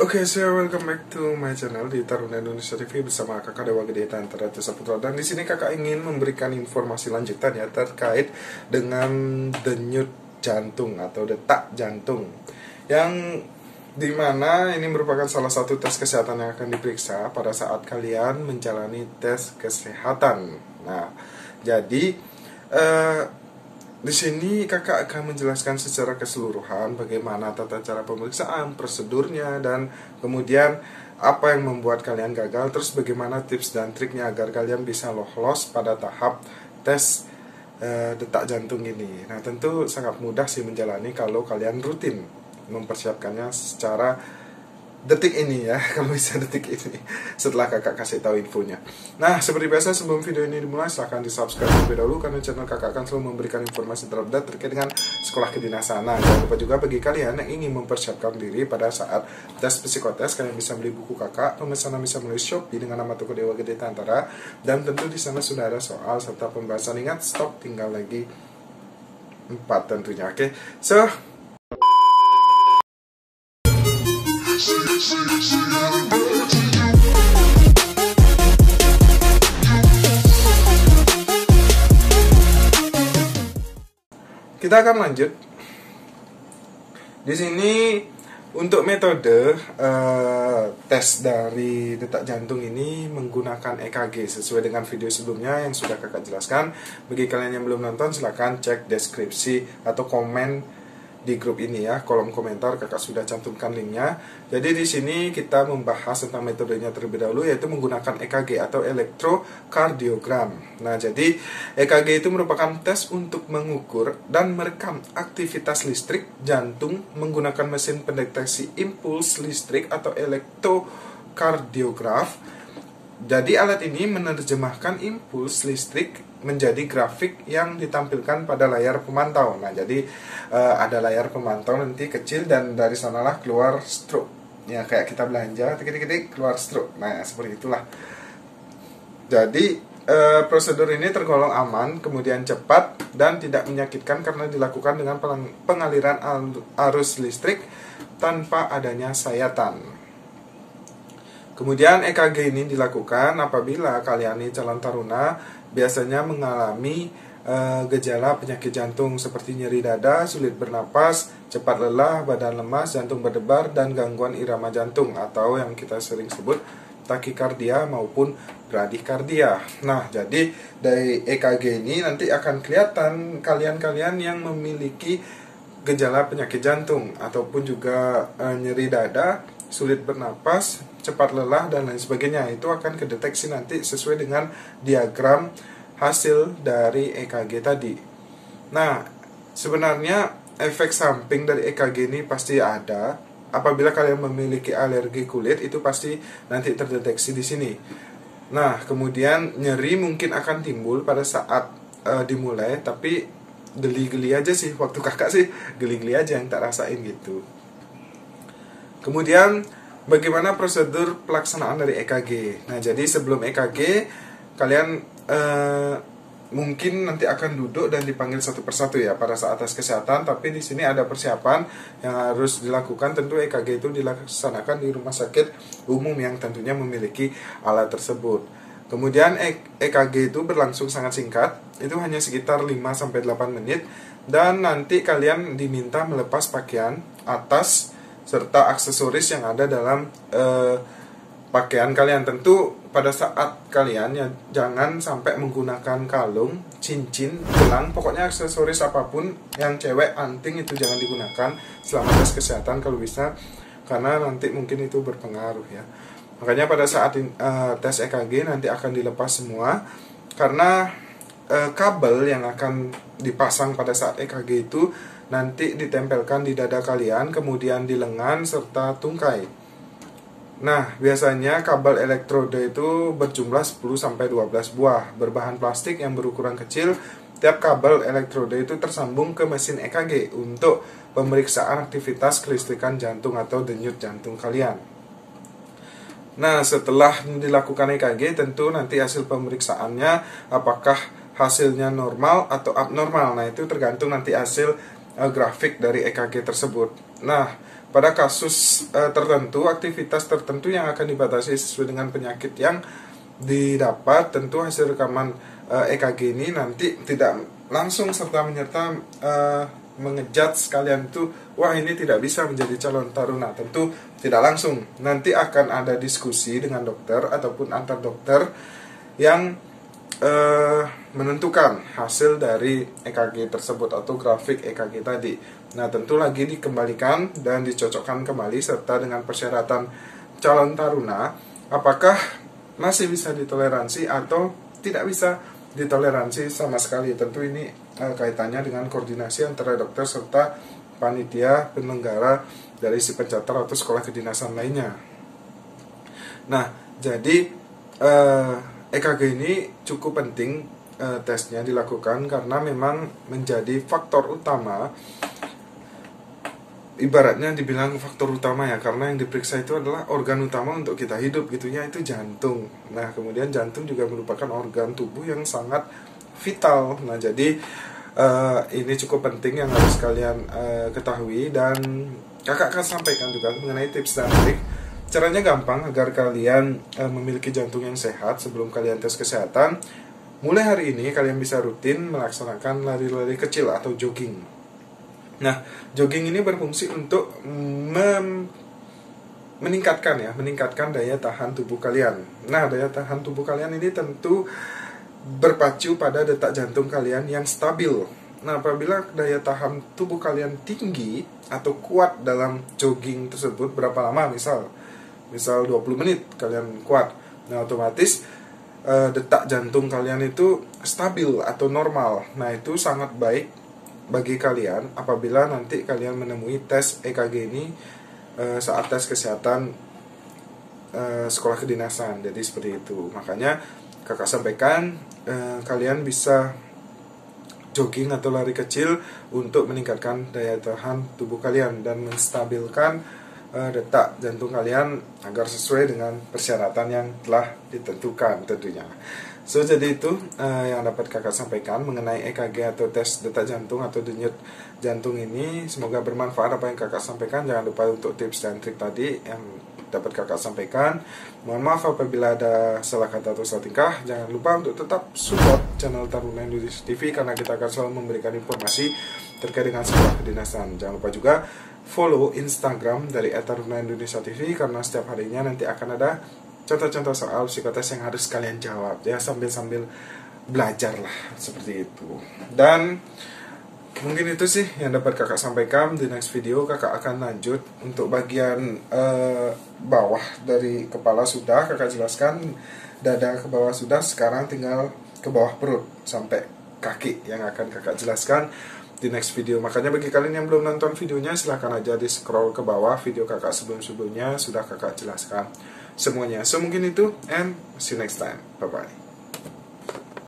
Oke, so welcome back to my channel di Taruna Indonesia TV bersama kakak Dewa Gede Antara Jasa Putra. Dan di sini kakak ingin memberikan informasi lanjutan ya terkait dengan denyut jantung atau detak jantung, yang dimana ini merupakan salah satu tes kesehatan yang akan diperiksa pada saat kalian menjalani tes kesehatan. Nah, jadi di sini kakak akan menjelaskan secara keseluruhan bagaimana tata cara pemeriksaan, prosedurnya, dan kemudian apa yang membuat kalian gagal, terus bagaimana tips dan triknya agar kalian bisa lolos pada tahap tes detak jantung ini. Nah, tentu sangat mudah sih menjalani kalau kalian rutin mempersiapkannya secara detik ini ya, kalau bisa detik ini setelah kakak kasih tahu infonya. Nah, seperti biasa sebelum video ini dimulai silahkan di subscribe terlebih dahulu karena channel kakak akan selalu memberikan informasi terupdate terkait dengan sekolah kedinasan. Nah, jangan lupa juga bagi kalian yang ingin mempersiapkan diri pada saat tes psikotes, kalian bisa beli buku kakak, pemesanan bisa melalui Shopee dengan nama toko Dewa Gede Antara, dan tentu di sana sudah ada soal serta pembahasan. Ingat, stok tinggal lagi 4 tentunya. Oke, so kita akan lanjut. Di sini untuk metode tes dari detak jantung ini menggunakan EKG sesuai dengan video sebelumnya yang sudah kakak jelaskan. Bagi kalian yang belum nonton silahkan cek deskripsi atau komen di grup ini ya, kolom komentar kakak sudah cantumkan linknya. Jadi di sini kita membahas tentang metodenya terlebih dahulu, yaitu menggunakan EKG atau elektrokardiogram. Nah, jadi EKG itu merupakan tes untuk mengukur dan merekam aktivitas listrik jantung menggunakan mesin pendeteksi impuls listrik atau elektrokardiograf. Jadi alat ini menerjemahkan impuls listrik menjadi grafik yang ditampilkan pada layar pemantau. Nah, jadi ada layar pemantau nanti kecil dan dari sanalah keluar stroke. Ya, kayak kita belanja, titik-titik keluar stroke. Nah, seperti itulah. Jadi prosedur ini tergolong aman, kemudian cepat dan tidak menyakitkan karena dilakukan dengan pengaliran arus listrik tanpa adanya sayatan. Kemudian EKG ini dilakukan apabila kalian ini calon taruna biasanya mengalami gejala penyakit jantung seperti nyeri dada, sulit bernapas, cepat lelah, badan lemas, jantung berdebar, dan gangguan irama jantung atau yang kita sering sebut takikardia maupun bradikardia. Nah, jadi dari EKG ini nanti akan kelihatan kalian-kalian yang memiliki gejala penyakit jantung ataupun juga nyeri dada, sulit bernapas, cepat lelah, dan lain sebagainya. Itu akan kedeteksi nanti sesuai dengan diagram hasil dari EKG tadi. Nah, sebenarnya efek samping dari EKG ini pasti ada. Apabila kalian memiliki alergi kulit, itu pasti nanti terdeteksi di sini. Nah, kemudian nyeri mungkin akan timbul pada saat dimulai, tapi geli-geli aja sih. Waktu kakak sih geli-geli aja yang tak rasain gitu. Kemudian bagaimana prosedur pelaksanaan dari EKG? Nah, jadi sebelum EKG kalian mungkin nanti akan duduk dan dipanggil satu persatu ya pada saat tes kesehatan. Tapi di sini ada persiapan yang harus dilakukan. Tentu EKG itu dilaksanakan di rumah sakit umum yang tentunya memiliki alat tersebut. Kemudian EKG itu berlangsung sangat singkat, itu hanya sekitar 5-8 menit, dan nanti kalian diminta melepas pakaian atas serta aksesoris yang ada dalam pakaian kalian. Tentu pada saat kalian ya jangan sampai menggunakan kalung, cincin, gelang, pokoknya aksesoris apapun yang cewek, anting itu jangan digunakan selama tes kesehatan kalau bisa, karena nanti mungkin itu berpengaruh ya. Makanya pada saat tes EKG nanti akan dilepas semua, karena kabel yang akan dipasang pada saat EKG itu nanti ditempelkan di dada kalian, kemudian di lengan serta tungkai. Nah, biasanya kabel elektrode itu berjumlah 10-12 buah, berbahan plastik yang berukuran kecil. Tiap kabel elektrode itu tersambung ke mesin EKG untuk pemeriksaan aktivitas kelistrikan jantung atau denyut jantung kalian. Nah, setelah dilakukan EKG, tentu nanti hasil pemeriksaannya apakah hasilnya normal atau abnormal. Nah, itu tergantung nanti hasil grafik dari EKG tersebut. Nah, pada kasus tertentu, aktivitas tertentu yang akan dibatasi sesuai dengan penyakit yang didapat. Tentu hasil rekaman EKG ini nanti tidak langsung serta menyerta mengejudge kalian itu, wah ini tidak bisa menjadi calon taruna. Tentu tidak langsung, nanti akan ada diskusi dengan dokter ataupun antar dokter yang menentukan hasil dari EKG tersebut atau grafik EKG tadi. Nah, tentu lagi dikembalikan dan dicocokkan kembali serta dengan persyaratan calon taruna, apakah masih bisa ditoleransi atau tidak bisa ditoleransi sama sekali. Tentu ini kaitannya dengan koordinasi antara dokter serta panitia penyelenggara dari si pencatat atau sekolah kedinasan lainnya. Nah, jadi EKG ini cukup penting tesnya dilakukan karena memang menjadi faktor utama, ibaratnya dibilang faktor utama ya, karena yang diperiksa itu adalah organ utama untuk kita hidup gitu ya, itu jantung. Nah, kemudian jantung juga merupakan organ tubuh yang sangat vital. Nah, jadi ini cukup penting yang harus kalian ketahui, dan kakak akan sampaikan juga mengenai tips dan trik. Caranya gampang agar kalian memiliki jantung yang sehat sebelum kalian tes kesehatan. Mulai hari ini kalian bisa rutin melaksanakan lari-lari kecil atau jogging. Nah, jogging ini berfungsi untuk meningkatkan daya tahan tubuh kalian. Nah, daya tahan tubuh kalian ini tentu berpacu pada detak jantung kalian yang stabil. Nah, apabila daya tahan tubuh kalian tinggi atau kuat dalam jogging tersebut, berapa lama misal 20 menit kalian kuat, nah otomatis detak jantung kalian itu stabil atau normal. Nah, itu sangat baik bagi kalian apabila nanti kalian menemui tes EKG ini saat tes kesehatan sekolah kedinasan. Jadi seperti itu. Makanya kakak sampaikan kalian bisa jogging atau lari kecil untuk meningkatkan daya tahan tubuh kalian dan menstabilkan detak jantung kalian agar sesuai dengan persyaratan yang telah ditentukan tentunya. So, jadi itu yang dapat kakak sampaikan mengenai EKG atau tes detak jantung atau denyut jantung ini. Semoga bermanfaat apa yang kakak sampaikan. Jangan lupa untuk tips dan trik tadi yang dapat kakak sampaikan. Mohon maaf apabila ada salah kata atau salah tingkah. Jangan lupa untuk tetap support channel Taruna Indonesia TV karena kita akan selalu memberikan informasi terkait dengan sekolah kedinasan. Jangan lupa juga follow Instagram dari @taruna Indonesia TV karena setiap harinya nanti akan ada contoh-contoh soal psikotes yang harus kalian jawab ya, sambil belajar lah seperti itu. Dan mungkin itu sih yang dapat kakak sampaikan. Di next video kakak akan lanjut untuk bagian bawah dari kepala sudah kakak jelaskan, dada ke bawah sudah, sekarang tinggal ke bawah perut sampai kaki yang akan kakak jelaskan di next video. Makanya bagi kalian yang belum nonton videonya, silahkan aja di scroll ke bawah, video kakak sebelum-sebelumnya sudah kakak jelaskan semuanya. So mungkin itu, and see you next time. Bye bye.